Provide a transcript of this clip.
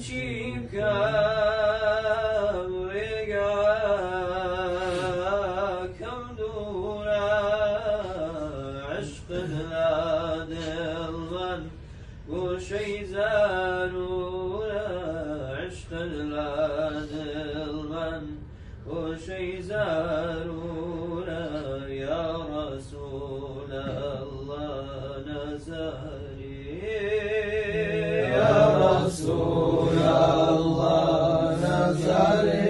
چیکە ڕێگا کەم دوورە عشقت لە دڵمان گۆشەی زارورە عشقت لە دڵمان گۆشەی زارورە یا ڕەسوول الله نەزاری یا ڕەسوول الله نەزاری